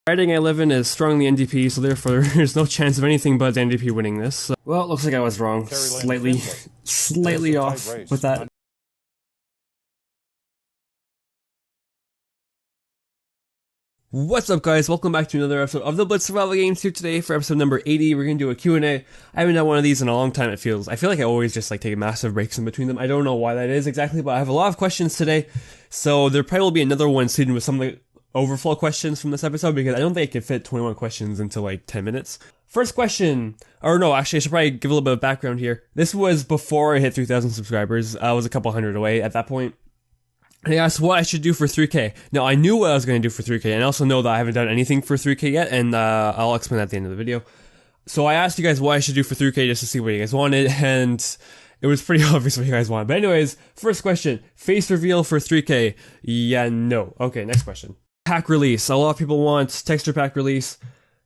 Riding I live in is strongly NDP, so therefore there's no chance of anything but NDP winning this. So, well, it looks like I was wrong. Slightly off with that. What's up, guys? Welcome back to another episode of the Blitz Survival Games. Here today for episode number 80. We're gonna do a Q&A. I haven't done one of these in a long time, it feels. I feel like I always just take massive breaks in between them. I don't know why that is exactly, but I have a lot of questions today. So there probably will be another one soon with some of the overflow questions from this episode, because I don't think I could fit 21 questions into 10 minutes. First question, or no, actually I should probably give a little bit of background here. This was before I hit 3,000 subscribers. I was a couple hundred away at that point. He asked what I should do for 3K. Now, I knew what I was going to do for 3K, and I also know that I haven't done anything for 3K yet, and I'll explain that at the end of the video. So I asked you guys what I should do for 3K just to see what you guys wanted, and it was pretty obvious what you guys wanted. But anyways, first question, face reveal for 3K. Yeah, no. Okay, next question. Pack release. A lot of people want texture pack release,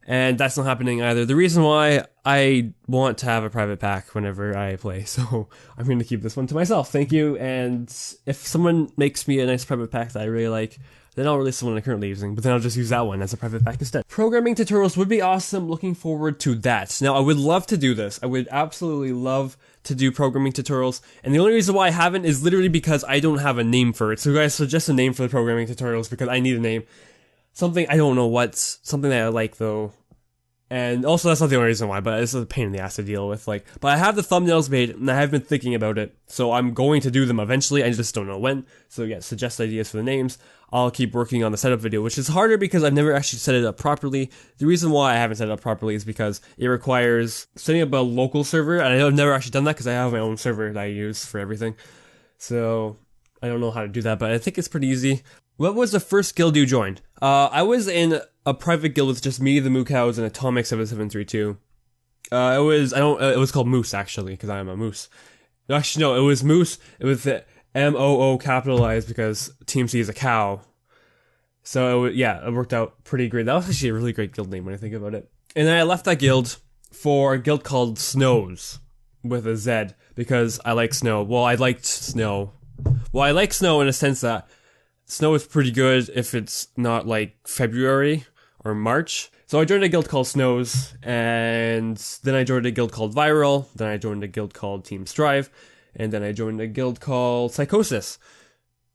and that's not happening either. The reason why, I want to have a private pack whenever I play, so I'm going to keep this one to myself. Thank you, and if someone makes me a nice private pack that I really like, then I'll release the one I'm currently using, but then I'll just use that one as a private pack instead. Programming tutorials would be awesome. Looking forward to that. Now, I would love to do this. I would absolutely love to do programming tutorials, and the only reason why I haven't is literally because I don't have a name for it. So guys, suggest a name for the programming tutorials, because I need a name. Something, I don't know what's, something that I like though. And also, that's not the only reason why, but it's a pain in the ass to deal with, but I have the thumbnails made, and I have been thinking about it, so I'm going to do them eventually, I just don't know when. So yeah, suggest ideas for the names. I'll keep working on the setup video, which is harder because I've never actually set it up properly. The reason why I haven't set it up properly is because it requires setting up a local server, and I've never actually done that because I have my own server that I use for everything. So, I don't know how to do that, but I think it's pretty easy. What was the first guild you joined? I was in a private guild with just me, the Moo Cows, and Atomic 7732. It was called Moose, actually, because I am a moose. Actually, no, it was Moose. It was the M-O-O capitalized because Team C is a cow. So, it worked out pretty great. That was actually a really great guild name when I think about it. And then I left that guild for a guild called Snows, with a Z, because I like snow. Well, I liked snow. Well, I like snow in a sense that snow is pretty good if it's not February or March. So I joined a guild called Snows, and then I joined a guild called Viral, then I joined a guild called Team Strive, and then I joined a guild called Psychosis.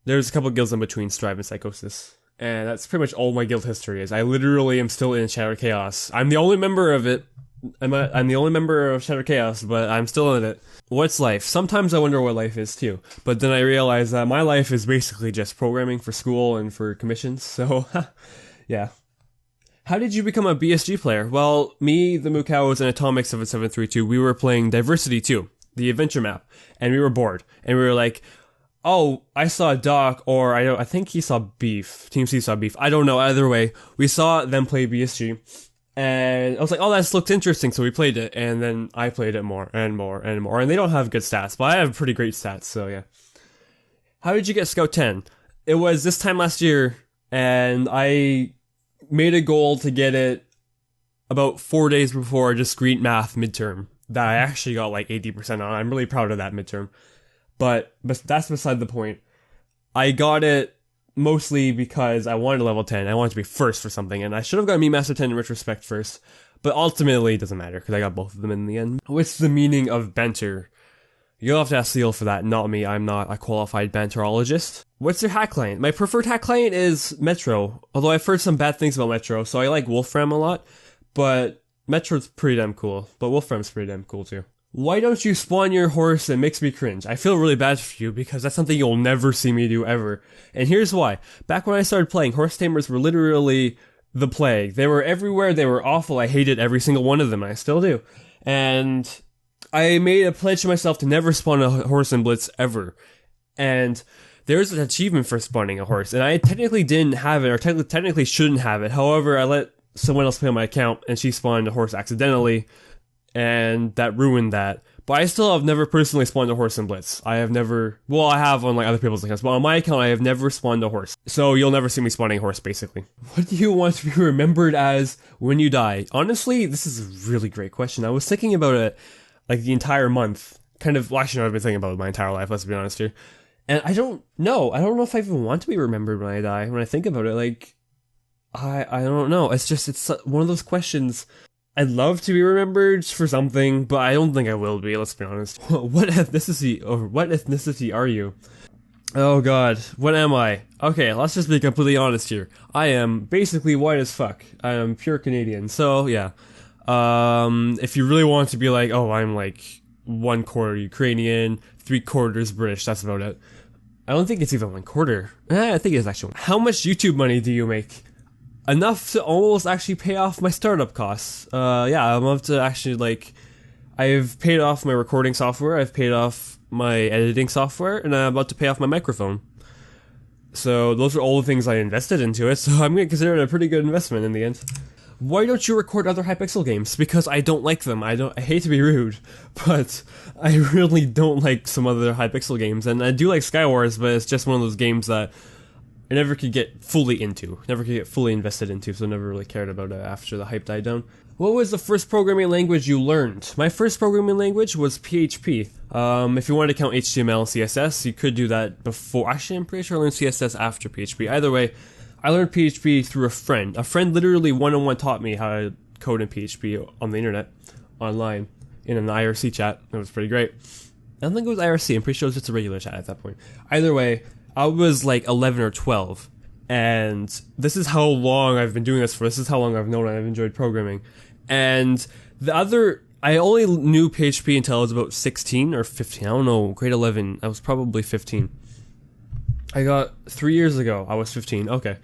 There's a couple guilds in between Strive and Psychosis. And that's pretty much all my guild history is. I literally am still in Shattered Chaos. I'm the only member of it. I'm the only member of Shattered Chaos, but I'm still in it. What's life? Sometimes I wonder what life is too. But then I realize that my life is basically just programming for school and for commissions, so yeah. How did you become a BSG player? Well, me, the Moo Cows, and Atomic 7732, we were playing Diversity 2, the adventure map, and we were bored. And we were like, oh, I saw Doc, or I think he saw Beef. Team C saw Beef. I don't know, either way. We saw them play BSG. And I was like, oh, that looks interesting, so we played it, and then I played it more, and more, and more, and they don't have good stats, but I have pretty great stats, so yeah. How did you get Scout 10? It was this time last year, and I made a goal to get it about 4 days before a discrete math midterm, that I actually got 80% on. I'm really proud of that midterm, but that's beside the point. I got it mostly because I wanted level 10. I wanted to be first for something, and I should have got Meme Master 10 in retrospect first, but ultimately it doesn't matter because I got both of them in the end. What's the meaning of banter? You'll have to ask Seal for that, not me. I'm not a qualified banterologist. What's your hack client? My preferred hack client is Metro, although I've heard some bad things about Metro, so I like Wolfram a lot, but Metro's pretty damn cool, but Wolfram's pretty damn cool too. Why don't you spawn your horse? It makes me cringe. I feel really bad for you because that's something you'll never see me do ever. And here's why. Back when I started playing, horse tamers were literally the plague. They were everywhere. They were awful. I hated every single one of them. And I still do. And I made a pledge to myself to never spawn a horse in Blitz ever. And there's an achievement for spawning a horse. And I technically didn't have it, or technically shouldn't have it. However, I let someone else play on my account, and she spawned a horse accidentally. And that ruined that. But I still have never personally spawned a horse in Blitz. I have never, well, I have on other people's accounts, but on my account I have never spawned a horse. So you'll never see me spawning a horse, basically. What do you want to be remembered as when you die? Honestly, this is a really great question. I was thinking about it the entire month. Well, actually, no, I've been thinking about it my entire life, let's be honest here. And I don't know. I don't know if I even want to be remembered when I die, when I think about it. I don't know. It's one of those questions. I'd love to be remembered for something, but I don't think I will be. Let's be honest. What ethnicity are you? Oh god, what am I? Okay, let's just be completely honest here. I am basically white as fuck. I am pure Canadian. So yeah. If you really want to be like, oh, I'm like 1/4 Ukrainian, 3/4 British, that's about it. I don't think it's even 1/4. I think it's actually. How much YouTube money do you make? Enough to almost actually pay off my startup costs. Yeah, I'm up to actually like, I've paid off my recording software, I've paid off my editing software, and I'm about to pay off my microphone. So those are all the things I invested into it, so I'm going to consider it a pretty good investment in the end. Why don't you record other Hypixel games? Because I don't like them. I hate to be rude, but I really don't like some other Hypixel games, and I do like Skywars, but it's just one of those games that I never could get fully into, never could get fully invested into, so I never really cared about it after the hype died down. What was the first programming language you learned? My first programming language was PHP. If you wanted to count HTML and CSS, you could do that before. Actually, I'm pretty sure I learned CSS after PHP. Either way, I learned PHP through a friend. A friend literally one-on-one taught me how to code in PHP on the internet, online, in an IRC chat. It was pretty great. I don't think it was IRC, I'm pretty sure it was just a regular chat at that point. Either way, I was like 11 or 12, and this is how long I've been doing this for. This is how long I've known I've enjoyed programming. And I only knew PHP until I was about 16 or 15. I don't know, grade 11. I was probably 15. I got 3 years ago. I was 15. Okay.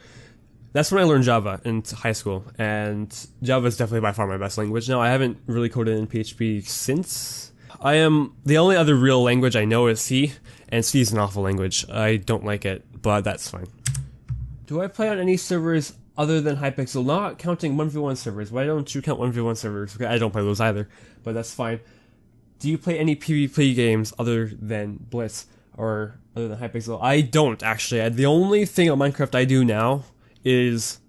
That's when I learned Java in high school, and Java is definitely by far my best language now. I haven't really coded in PHP since. The only other real language I know is C, and C is an awful language. I don't like it, but that's fine. Do I play on any servers other than Hypixel? Not counting 1v1 servers. Why don't you count 1v1 servers? Okay, I don't play those either, but that's fine. Do you play any PvP games other than Blitz or other than Hypixel? I don't, actually. The only thing on Minecraft I do now is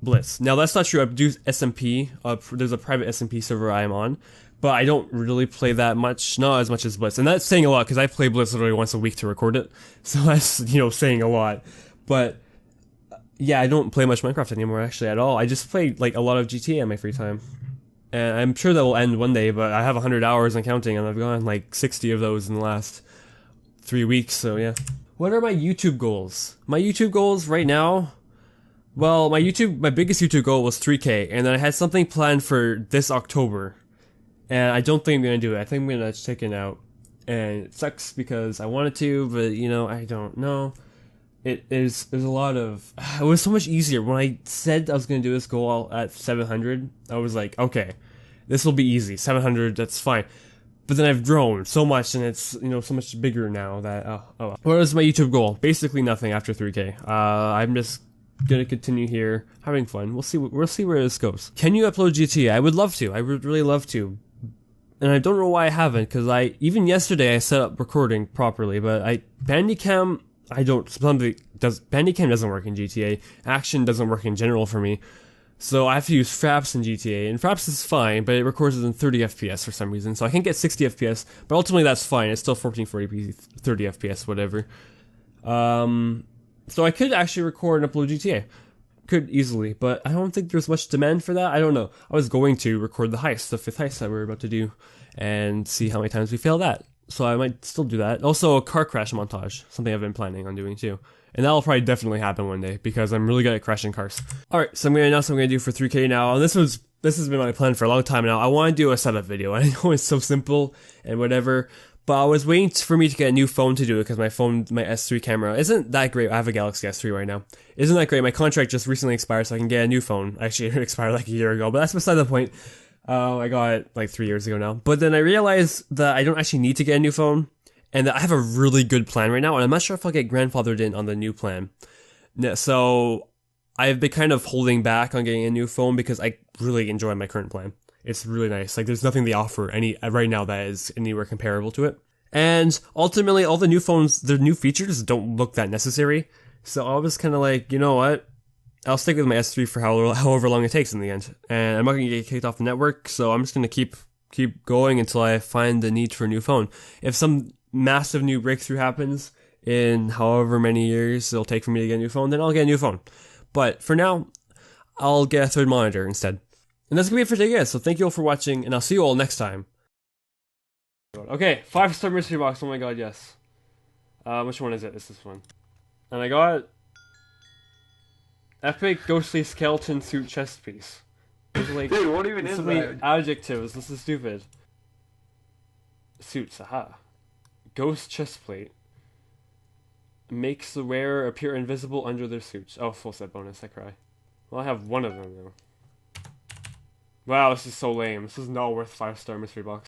Blitz. Now, that's not true. I do SMP. There's a private SMP server I am on, but I don't really play that much, not as much as Blitz. And that's saying a lot, because I play Blitz literally once a week to record it, so that's, saying a lot. But yeah, I don't play much Minecraft anymore, actually, at all. I just play, like, a lot of GTA in my free time. And I'm sure that will end one day, but I have 100 hours and counting, and I've gone, like, 60 of those in the last 3 weeks, so yeah. What are my YouTube goals? My YouTube goals right now? Well, my biggest YouTube goal was 3K, and then I had something planned for this October. And I don't think I'm gonna do it. I think I'm gonna chicken out. And it sucks because I wanted to, but, I don't know. There's a lot of, it was so much easier. When I said I was going to do this goal at 700, I was like, okay, this will be easy. 700, that's fine. But then I've grown so much, and it's, so much bigger now that, What was my YouTube goal? Basically nothing after 3K. I'm just going to continue here, having fun. We'll see where this goes. Can you upload GTA? I would love to. I would really love to. And I don't know why I haven't, because even yesterday I set up recording properly, but Bandicam, Bandicam doesn't work in GTA. Action doesn't work in general for me. So I have to use Fraps in GTA, and Fraps is fine, but it records in 30 FPS for some reason. So I can get 60 FPS, but ultimately that's fine. It's still 1440p, 30 FPS, whatever. So I could actually record and upload GTA. Could easily, but I don't think there's much demand for that. I don't know. I was going to record the 5th heist that we're about to do, and see how many times we fail that. So I might still do that. Also, a car crash montage, something I've been planning on doing too. And that'll probably definitely happen one day, because I'm really good at crashing cars. Alright, so I'm going to announce what I'm going to do for 3K now, and this has been my plan for a long time now. I want to do a setup video. I know it's so simple and whatever, but I was waiting for me to get a new phone to do it, because my S3 camera isn't that great. I have a Galaxy S3 right now. Isn't that great? My contract just recently expired, so I can get a new phone. Actually, it expired like a year ago, but that's beside the point. I got it like 3 years ago now. But then I realized that I don't actually need to get a new phone, and that I have a really good plan right now, and I'm not sure if I'll get grandfathered in on the new plan. So I've been kind of holding back on getting a new phone because I really enjoy my current plan. It's really nice. Like, there's nothing they offer right now that is anywhere comparable to it. And ultimately, all the new phones, their new features don't look that necessary. So I was kind of like, you know what? I'll stick with my S3 for however long it takes in the end. And I'm not going to get kicked off the network, so I'm just going to keep going until I find the need for a new phone. If some massive new breakthrough happens in however many years it'll take for me to get a new phone, then I'll get a new phone. But for now, I'll get a third monitor instead. And that's gonna be it for today, guys. So thank you all for watching, and I'll see you all next time. Okay, 5-star mystery box. Oh my god, yes. Which one is it? It's this one. And I got epic ghostly skeleton suit chest piece. Those are like, Dude, what even is so many that? adjectives. This is stupid. Suits, aha. Ghost chest plate. Makes the wearer appear invisible under their suits. Oh, full set bonus. I cry. Well, I have one of them though. Wow, this is so lame. This is not worth 5-star mystery box.